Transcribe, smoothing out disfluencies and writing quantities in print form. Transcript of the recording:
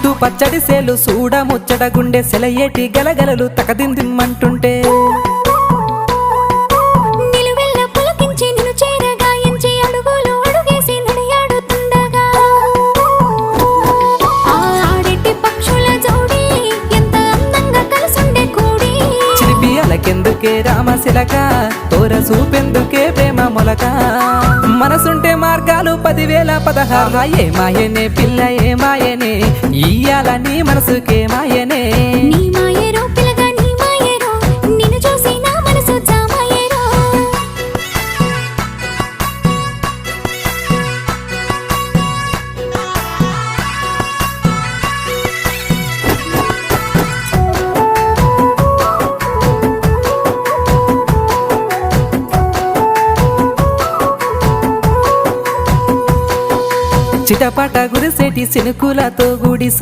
ముద్దు పచ్చడి సేలు సూడ ముచ్చట గుండె సెలయేటి గలగలలు తకదిందిమ్మంటుంటే నిలువెల్ల పులకించి నిన్ను చేరగాయించి అడుగులు అడుగేసి నడియాడుతుండగా ఆడెట్టి పక్షుల జోడి ఎంత అందంగా కలుసుండే కూడి చిలిపి అలకెందుకే రామశిలక తోర సూపెందుకే ప్రేమ మొలక మనసుంటే మార్గాలు 10,016 ఏ మాయనే పిల్ల ఏ మాయనే ఇయ్యాల నీ మనసుకే మాయనే నీ మాయేరో పిల్లగా నీ మాయేరో నిన్ను చూసి నా మనసు జామాయేరో చిటపట గురిసేటి సినుకులతో గుడి